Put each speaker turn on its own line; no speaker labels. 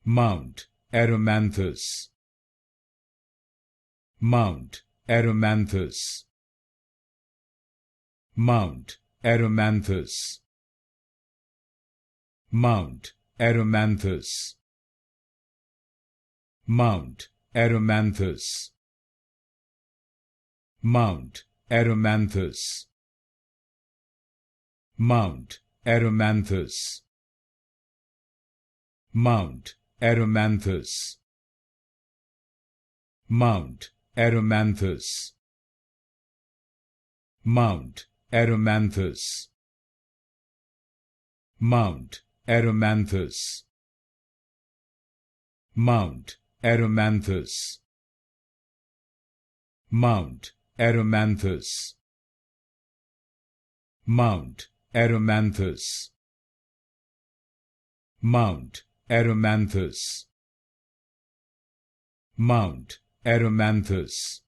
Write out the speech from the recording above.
Mount Erymanthus, Mount Erymanthus, Mount Erymanthus, Mount Erymanthus, Mount Erymanthus, Mount Erymanthus, Mount Erymanthus, Mount Erymanthus, Mount Erymanthus, Mount Erymanthus, Mount Erymanthus, Mount Erymanthus, Mount Erymanthus, Mount Erymanthus, Mount Erymanthus, Mount Erymanthus,